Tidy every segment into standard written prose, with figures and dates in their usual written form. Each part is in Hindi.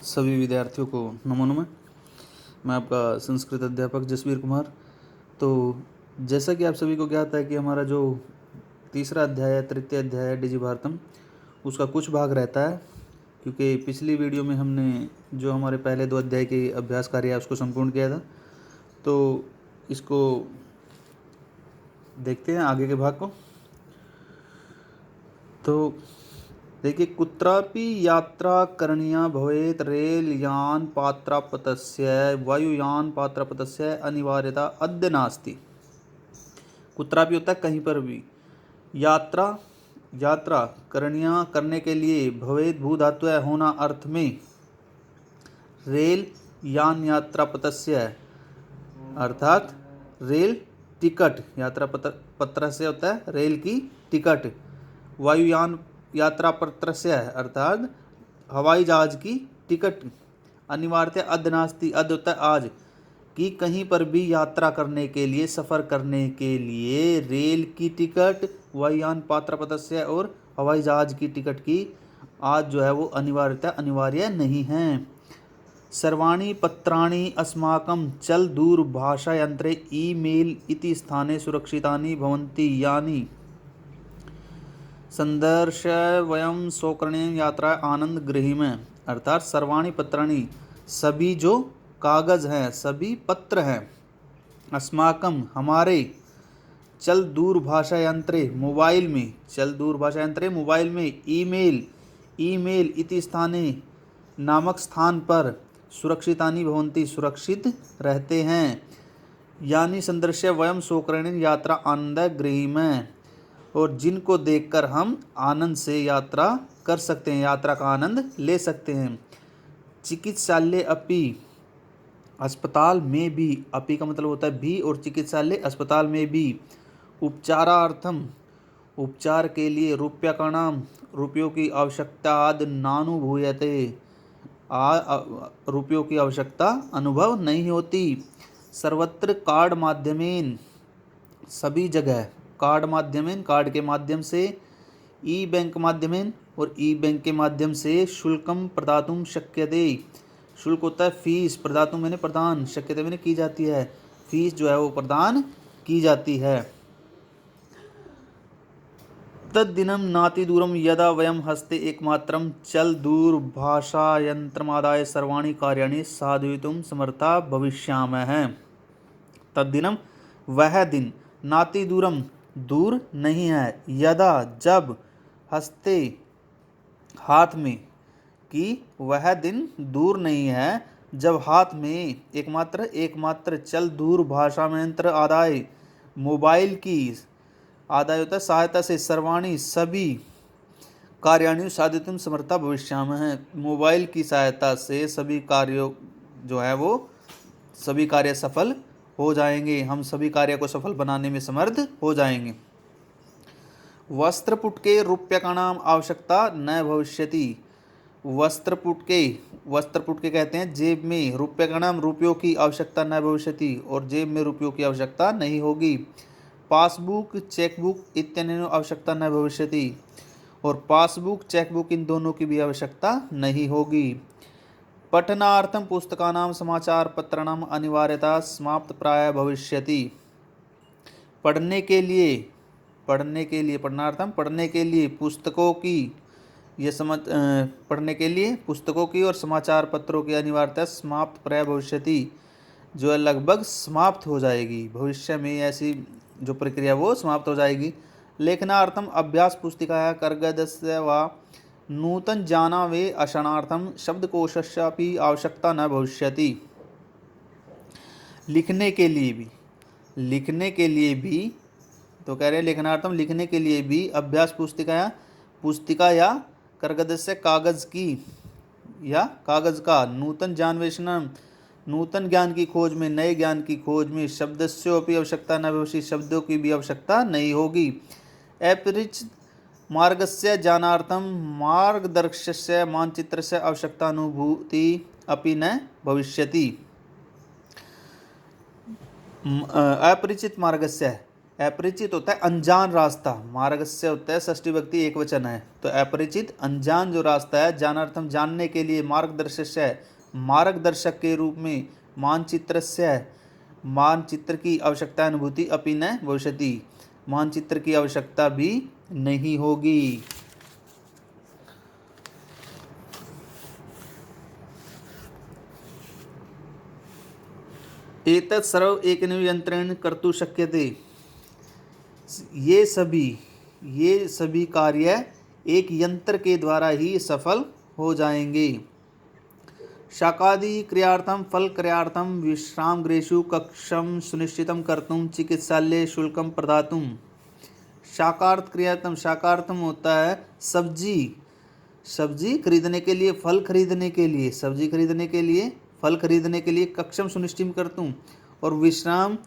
सभी विद्यार्थियों को नमो नमः। मैं आपका संस्कृत अध्यापक जसवीर कुमार। तो जैसा कि आप सभी को ज्ञात है कि हमारा जो तीसरा अध्याय है, तृतीय अध्याय है डिजी भारतम, उसका कुछ भाग रहता है, क्योंकि पिछली वीडियो में हमने जो हमारे पहले 2 अध्याय के अभ्यास कार्य है उसको संपूर्ण किया था। तो इसको देखते हैं आगे के भाग को। तो देखिए, कुत्रापि यात्रा करणीया भवेत् रेल यान पात्रापतस्य वायुयान पात्रापतस्य अनिवार्यता अद्य नास्ति। कुत्रापि होता है कहीं पर भी, यात्रा करणीया करने के लिए, भवेत् भू धातु है होना अर्थ में, रेल यान यात्रापतस्य अर्थात रेल टिकट, यात्रा पत्र से होता है रेल की टिकट, वायुयान यात्रा पत्र से अर्थात हवाई जहाज की टिकट, अनिवार्यता अद्य नास्ति, अद्य होता है आज, कि कहीं पर भी यात्रा करने के लिए, सफ़र करने के लिए रेल की टिकट, वायुयान पात्रपतस्य और हवाई जहाज की टिकट की आज जो है वो अनिवार्य नहीं है। सर्वाणि पत्राणि अस्माकं चल दूरभाषायंत्रे ईमेल इति स्थाने सुरक्षितानि भवन्ति यानि संदर्श वयम स्वकरणीय यात्रा आनंद गृहीमः। अर्थात सर्वाणि पत्राणि, सभी जो कागज हैं, सभी पत्र हैं, अस्माकम हमारे, चल दूरभाषा यंत्रे मोबाइल में, चल दूरभाषा यंत्रे मोबाइल में, ईमेल इति स्थाने नामक स्थान पर, सुरक्षितानि भवन्ति सुरक्षित रहते हैं, यानी संदर्श्य वयम स्वकरणीय यात्रा आनंद गृहीमः, और जिनको देखकर हम आनंद से यात्रा कर सकते हैं, यात्रा का आनंद ले सकते हैं। चिकित्सालय अपि, अस्पताल में भी, अपि का मतलब होता है भी, और चिकित्सालय अस्पताल में भी, उपचारार्थम उपचार के लिए, रूप्यकाणाम रुपयों की आवश्यकता आदि नानुभूयते रुपयों की आवश्यकता अनुभव नहीं होती। सर्वत्र कार्ड माध्यमेन, सभी जगह, कार्ड माध्यमेन कार्ड के माध्यम से, ई बैंक माध्यमेन और ई बैंक के माध्यम से, शुल्कम प्रदातुम शक्यते, शुल्क होता है फीस, प्रदातुम मैंने प्रदान, शक्यते मैंने की जाती है, फीस जो है वो प्रदान की जाती है। तद्दिनं नातिदूरं यदा वयं हस्ते एकमात्रं चल दूरभाषायन्त्रमादाय सर्वाणि कार्याणि साधयितुं समर्था भविष्यामः। तद्दिनं वह दिन, नातिदूरम दूर नहीं है, यदा जब, हस्ते हाथ में, कि वह दिन दूर नहीं है जब हाथ में एकमात्र चल दूरभाषा यंत्र आदाय, मोबाइल की आदाय होता है सहायता से, सर्वाणी सभी, कार्याणि साधितुम समर्था भविष्यामः है, मोबाइल की सहायता से सभी कार्यों जो है वो सभी कार्य सफल हो जाएंगे, हम सभी कार्य को सफल बनाने में समर्थ हो जाएंगे। वस्त्रपुटके रूप्यकाणाम आवश्यकता न भविष्यति। वस्त्रपुटके कहते हैं जेब में, रूप्यकाणाम रुपयों की आवश्यकता न भविष्यति, और जेब में रुपयों की आवश्यकता नहीं होगी। पासबुक चेकबुक इत्यादि आवश्यकता न भविष्यति, और पासबुक चेकबुक इन दोनों की भी आवश्यकता नहीं होगी। पठनार्थम पुस्तकानां समाचार पत्राणाम अनिवार्यता समाप्त प्राय भविष्यति। पढ़ने के लिए पठनार्थम पढ़ने के लिए पुस्तकों की, ये पढ़ने के लिए पुस्तकों की और समाचार पत्रों की अनिवार्यता समाप्त प्राय भविष्यति, जो है लगभग समाप्त हो जाएगी, भविष्य में ऐसी जो प्रक्रिया वो समाप्त हो जाएगी। लेखनार्थम अभ्यास पुस्तिकाया कर्गदस्य वा नूतन जाना वे अशनार्थम शब्दकोशस्यापि आवश्यकता न भविष्यति। लिखने के लिए भी तो कह रहे हैं लेखनार्थम लिखने के लिए भी, अभ्यास पुस्तिका या कर्गदस्य कागज की या कागज का, नूतन जानवेषणम नूतन ज्ञान की खोज में, नए ज्ञान की खोज में, शब्दस्योपि आवश्यकता न भविष्यति, शब्दों की भी आवश्यकता नहीं होगी। अपरिचित मार्गस्य ज्ञानार्थम मार्गदर्शस्य मानचित्रस्य आवश्यकता अनुभूति अपि न भविष्यति। अपरिचित मार्गस्य अपरिचित होता है अनजान रास्ता, मार्गस्य होता है षष्ठी विभक्ति एक वचन है, तो अपरिचित अनजान जो रास्ता है, ज्ञानार्थम जानने के लिए, मार्गदर्शस्य मार्गदर्शक के रूप में, मानचित्रस्य मानचित्र की आवश्यकता अनुभूति, अपि न भविष्यति मानचित्र की आवश्यकता भी नहीं होगी। एतत् सर्व एकमेव यंत्रेण कर्तुं शक्यते, ये सभी कार्य एक यंत्र के द्वारा ही सफल हो जाएंगे। शाकादि क्रियार्थम फल क्रियार्थम विश्राम गृहेषु कक्षम सुनिश्चितम कर्तुम चिकित्सालय शुल्कम प्रदातुम। शाकार्थ क्रियार्थम, शाकार्थम होता है सब्जी खरीदने के लिए, फल खरीदने के लिए, सब्जी खरीदने के लिए, फल खरीदने के लिए, कक्षम सुनिश्चित करतुम और विश्राम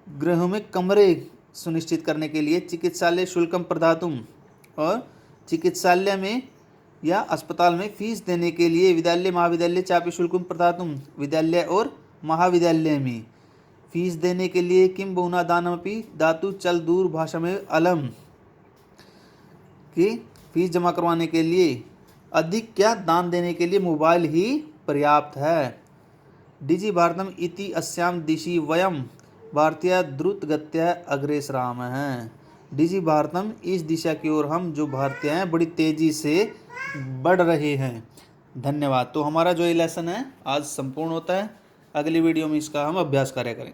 गृहों में कमरे सुनिश्चित करने के लिए, चिकित्सालय शुल्कम प्रदातुम और चिकित्सालय में या अस्पताल में फीस देने के लिए, विद्यालय महाविद्यालय चापि शुल्कम प्रदातुम विद्यालय और महाविद्यालय में फीस देने के लिए, किम बहुना दानमपि दातु चल दूर भाषा में अलम की फीस जमा करवाने के लिए, अधिक क्या दान देने के लिए मोबाइल ही पर्याप्त है। डिजि भारतम इति अस्याम दिशि वयम भारतीय द्रुत गत्या अग्रेसराम हैं। डिजि भारतम इस दिशा की ओर हम जो भारतीय हैं बड़ी तेजी से बढ़ रहे हैं। धन्यवाद। तो हमारा जो ये लेसन है आज संपूर्ण होता है, अगली वीडियो में इसका हम अभ्यास कार्य करें।